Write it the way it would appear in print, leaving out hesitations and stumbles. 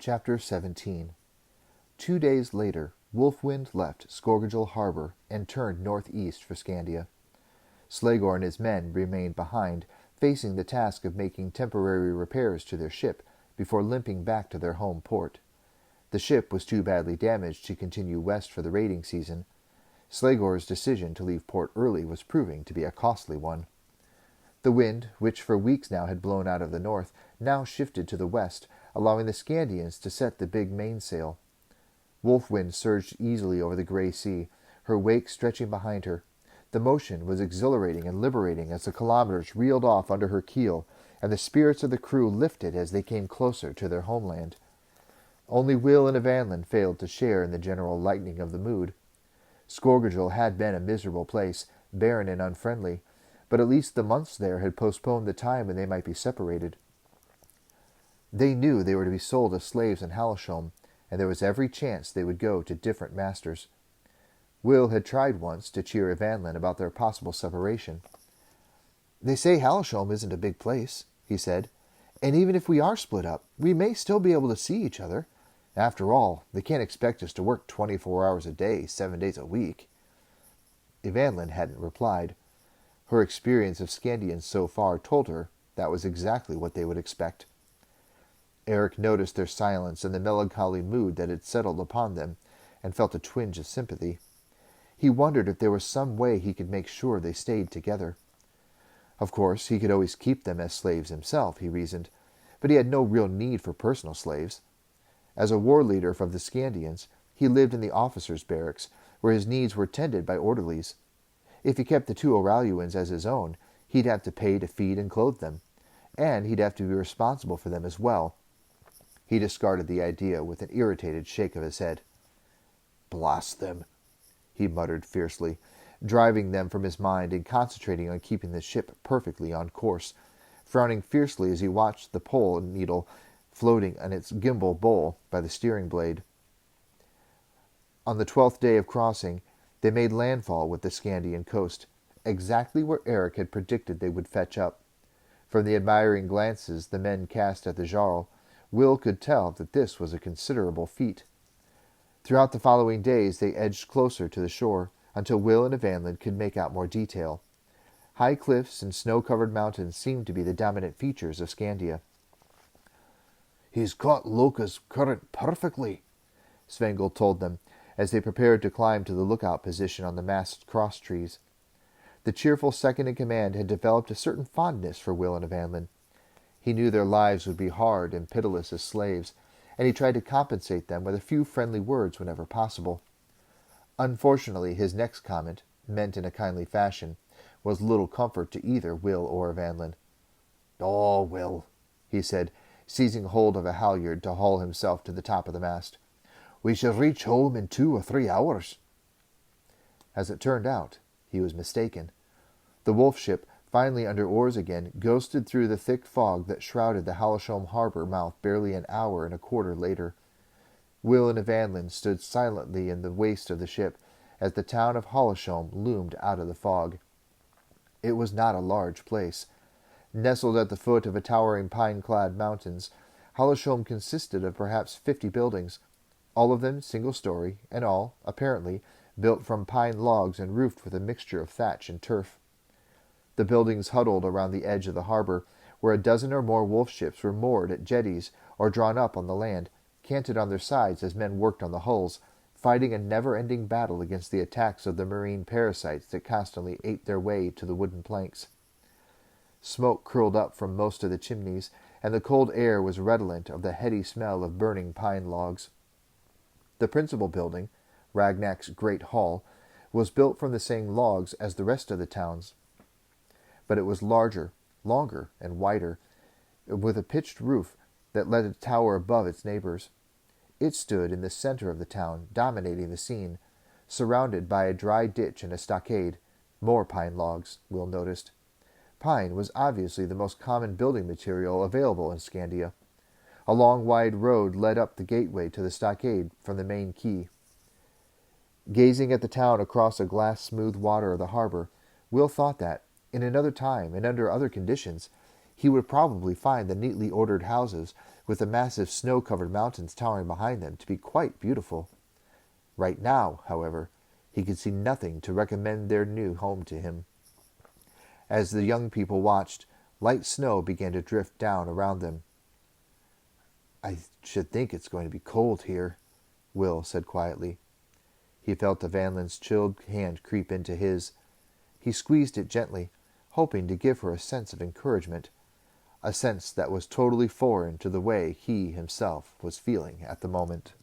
Chapter 17. 2 days later, Wolfwind left Skorgerville harbor and turned northeast for Scandia. Slegor and his men remained behind, facing the task of making temporary repairs to their ship before limping back to their home port. The ship was too badly damaged to continue west for the raiding season. Slegor's decision to leave port early was proving to be a costly one. The wind, which for weeks now had blown out of the north, now shifted to the west, allowing the Scandians to set the big mainsail. Wolfwind surged easily over the gray sea, her wake stretching behind her. The motion was exhilarating and liberating as the kilometers reeled off under her keel, and the spirits of the crew lifted as they came closer to their homeland. Only Will and Evanlin failed to share in the general lightening of the mood. Skorgerville had been a miserable place, barren and unfriendly, but at least the months there had postponed the time when they might be separated. They knew they were to be sold as slaves in Halasholm, and there was every chance they would go to different masters. Will had tried once to cheer Evanlin about their possible separation. "They say Halasholm isn't a big place," he said, "and even if we are split up, we may still be able to see each other. After all, they can't expect us to work 24 hours a day, 7 days a week." Evanlin hadn't replied. Her experience of Scandians so far told her that was exactly what they would expect. Eric noticed their silence and the melancholy mood that had settled upon them, and felt a twinge of sympathy. He wondered if there was some way he could make sure they stayed together. Of course, he could always keep them as slaves himself, he reasoned, but he had no real need for personal slaves. As a war leader of the Scandians, he lived in the officers' barracks, where his needs were tended by orderlies. If he kept the 2 Oraluans as his own, he'd have to pay to feed and clothe them, and he'd have to be responsible for them as well. He discarded the idea with an irritated shake of his head. "Blast them," he muttered fiercely, driving them from his mind and concentrating on keeping the ship perfectly on course, frowning fiercely as he watched the pole needle floating on its gimbal bowl by the steering blade. On the 12th day of crossing, they made landfall with the Scandian coast, exactly where Eric had predicted they would fetch up. From the admiring glances the men cast at the Jarl, Will could tell that this was a considerable feat. Throughout the following days they edged closer to the shore, until Will and Evanlin could make out more detail. High cliffs and snow-covered mountains seemed to be the dominant features of Scandia. "He's caught Loka's current perfectly," Svengel told them, as they prepared to climb to the lookout position on the mast's cross-trees. The cheerful second-in-command had developed a certain fondness for Will and Evanlin. He knew their lives would be hard and pitiless as slaves, and he tried to compensate them with a few friendly words whenever possible. Unfortunately, his next comment, meant in a kindly fashion, was little comfort to either Will or Evanlin. "Oh, Will," he said, seizing hold of a halyard to haul himself to the top of the mast. "We shall reach home in 2 or 3 hours." As it turned out, he was mistaken. The wolf ship, finally under oars again, ghosted through the thick fog that shrouded the Halasholm harbor mouth barely an hour and a quarter later. Will and Evanlin stood silently in the waist of the ship as the town of Halasholm loomed out of the fog. It was not a large place. Nestled at the foot of a towering pine-clad mountains, Halasholm consisted of perhaps 50 buildings, all of them single-story, and all, apparently, built from pine logs and roofed with a mixture of thatch and turf. The buildings huddled around the edge of the harbor, where a dozen or more wolf ships were moored at jetties or drawn up on the land, canted on their sides as men worked on the hulls, fighting a never-ending battle against the attacks of the marine parasites that constantly ate their way to the wooden planks. Smoke curled up from most of the chimneys, and the cold air was redolent of the heady smell of burning pine logs. The principal building, Ragnak's Great Hall, was built from the same logs as the rest of the towns, but it was larger, longer, and wider, with a pitched roof that let it tower above its neighbors. It stood in the center of the town, dominating the scene, surrounded by a dry ditch and a stockade. More pine logs, Will noticed. Pine was obviously the most common building material available in Scandia. A long, wide road led up the gateway to the stockade from the main quay. Gazing at the town across the glass-smooth water of the harbor, Will thought that, in another time and under other conditions, he would probably find the neatly ordered houses with the massive snow-covered mountains towering behind them, to be quite beautiful. Right now, however, he could see nothing to recommend their new home to him. As the young people watched, light snow began to drift down around them. "I should think it's going to be cold here," Will said quietly. He felt Evangelin's chilled hand creep into his. He squeezed it gently, hoping to give her a sense of encouragement, a sense that was totally foreign to the way he himself was feeling at the moment.